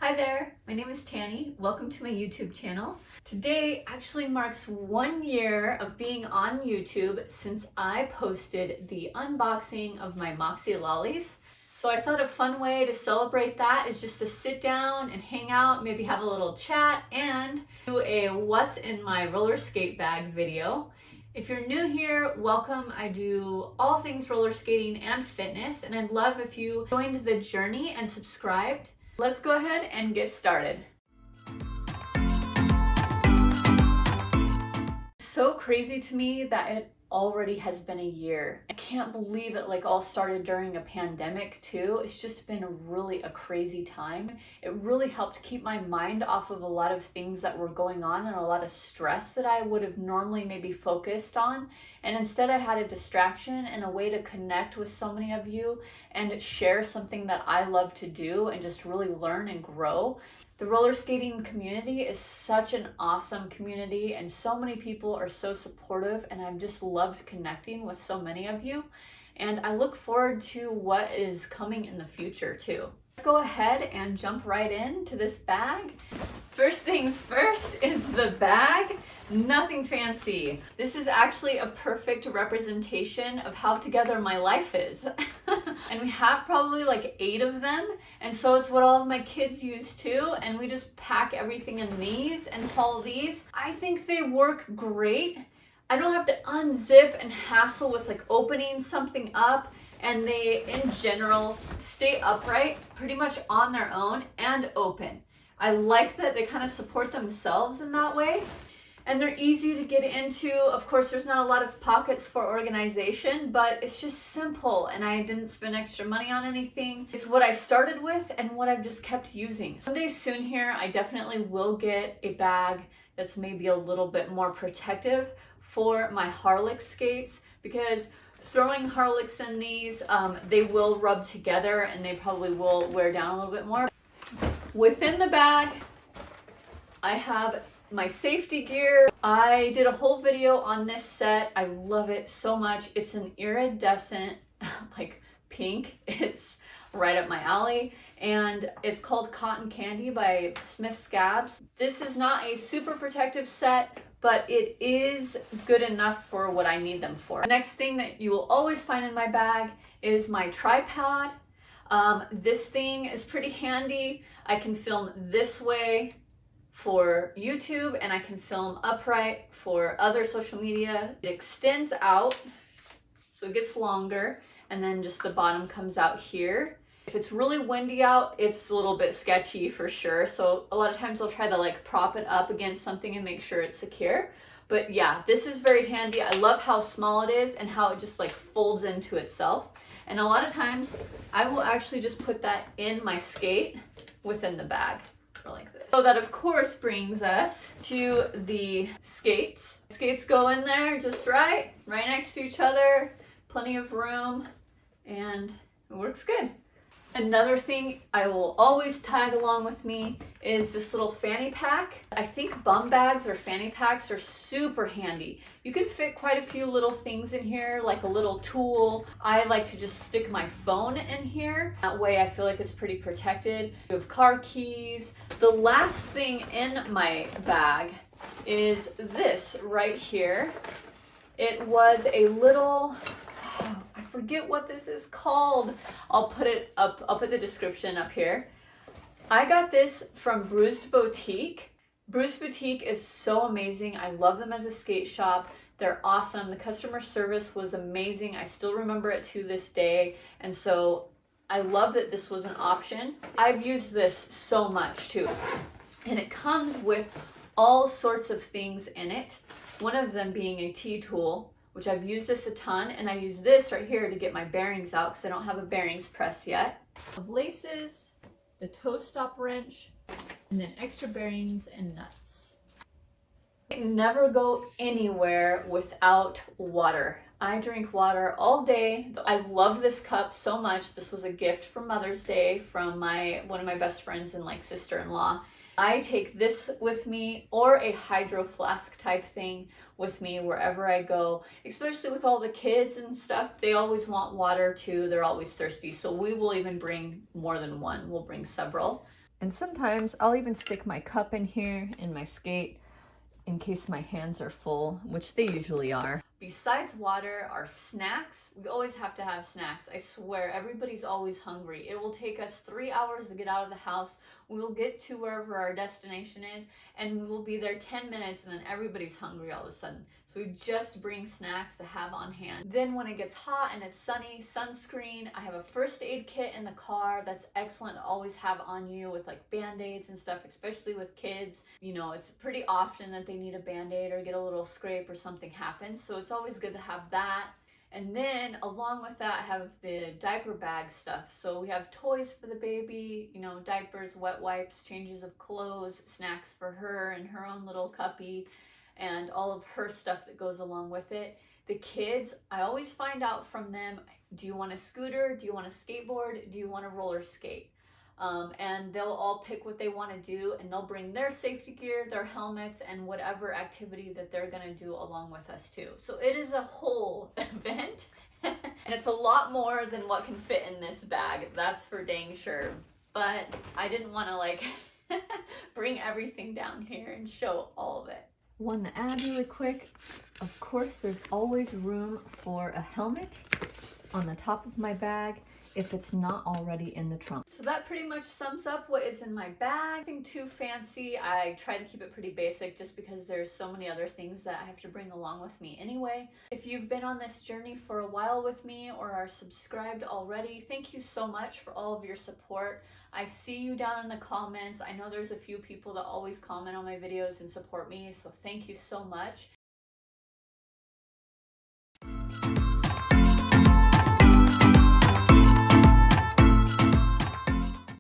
Hi there, my name is Tani. Welcome to my YouTube channel. Today actually marks 1 year of being on YouTube since I posted the unboxing of my Moxi lollies. So I thought a fun way to celebrate that is just to sit down and hang out, maybe have a little chat, and do a what's in my roller skate bag video. If you're new here, welcome. I do all things roller skating and fitness, and I'd love if you joined the journey and subscribed. Let's go ahead and get started. So crazy to me that it already has been a year. I can't believe it all started during a pandemic too. It's just been really a crazy time. It really helped keep my mind off of a lot of things that were going on and a lot of stress that I would have normally maybe focused on. And instead I had a distraction and a way to connect with so many of you and share something that I love to do and just really learn and grow. The roller skating community is such an awesome community and so many people are so supportive, and I've just loved connecting with so many of you, and I look forward to what is coming in the future too. Let's go ahead and jump right into this bag. First things first is the bag. Nothing fancy. This is actually a perfect representation of how together my life is. And we have probably 8 of them, and so it's what all of my kids use too, and we just pack everything in these and haul these. I think they work great. I don't have to unzip and hassle with opening something up, and they in general stay upright pretty much on their own and open. I like that they kind of support themselves in that way. And they're easy to get into. Of course, there's not a lot of pockets for organization, but it's just simple, and I didn't spend extra money on anything. It's what I started with and what I've just kept using. Someday soon here, I definitely will get a bag that's maybe a little bit more protective for my Harlech skates, because throwing Harlechs in these, they will rub together and they probably will wear down a little bit more. Within the bag, I have my safety gear. I did a whole video on this set. I love it so much. It's an iridescent pink. It's right up my alley, and it's called Cotton Candy by Smith Scabs. This is not a super protective set, but it is good enough for what I need them for. The next thing that you will always find in my bag is my tripod. This thing is pretty handy. I can film this way for YouTube, and I can film upright for other social media. It extends out, so it gets longer, and then just the bottom comes out here. If it's really windy out, it's a little bit sketchy for sure, so a lot of times I'll try to prop it up against something and make sure it's secure. But yeah, this is very handy. I love how small it is and how it just folds into itself. And a lot of times I will actually just put that in my skate within the bag. Like this. So that of course brings us to the skates. Skates go in there just right next to each other, plenty of room, and it works good. Another thing I will always tag along with me is this little fanny pack. I think bum bags or fanny packs are super handy. You can fit quite a few little things in here, like a little tool. I like to just stick my phone in here. That way I feel like it's pretty protected. You have car keys. The last thing in my bag is this right here. It was a little, I forget what this is called. I'll put it up, I'll put the description up here. I got this from Bruised Boutique. Bruised Boutique is so amazing. I love them as a skate shop. They're awesome. The customer service was amazing. I still remember it to this day. And so I love that this was an option. I've used this so much too. And it comes with all sorts of things in it. One of them being a T-tool, which I've used this a ton, and I use this right here to get my bearings out because I don't have a bearings press yet. Of laces, the toe stop wrench, and then extra bearings and nuts. I never go anywhere without water. I drink water all day. I love this cup so much. This was a gift for Mother's Day from one of my best friends and sister-in-law. I take this with me, or a hydro flask type thing with me wherever I go, especially with all the kids and stuff. They always want water too. They're always thirsty. So we will even bring more than one. We'll bring several. And sometimes I'll even stick my cup in here in my skate in case my hands are full, which they usually are. Besides water, our snacks, we always have to have snacks. I swear, everybody's always hungry. It will take us 3 hours to get out of the house. We will get to wherever our destination is, and we will be there 10 minutes, and then everybody's hungry all of a sudden. So we just bring snacks to have on hand. Then when it gets hot and it's sunny, sunscreen. I have a first aid kit in the car that's excellent to always have on you, with like band-aids and stuff, especially with kids. You know, it's pretty often that they need a band-aid or get a little scrape or something happens. So it's always good to have that. And then along with that, I have the diaper bag stuff. So we have toys for the baby, you know, diapers, wet wipes, changes of clothes, snacks for her and her own little cuppy, and all of her stuff that goes along with it. The kids, I always find out from them, do you want a scooter? Do you want a skateboard? Do you want a roller skate? And they'll all pick what they want to do, and they'll bring their safety gear, their helmets, and whatever activity that they're going to do along with us too. So it is a whole event, and it's a lot more than what can fit in this bag, that's for dang sure. But I didn't want to like bring everything down here and show all of it. One to add really quick, of course there's always room for a helmet on the top of my bag if it's not already in the trunk. So that pretty much sums up what is in my bag. Nothing too fancy. I try to keep it pretty basic just because there's so many other things that I have to bring along with me anyway. If you've been on this journey for a while with me or are subscribed already, thank you so much for all of your support. I see you down in the comments. I know there's a few people that always comment on my videos and support me, so thank you so much.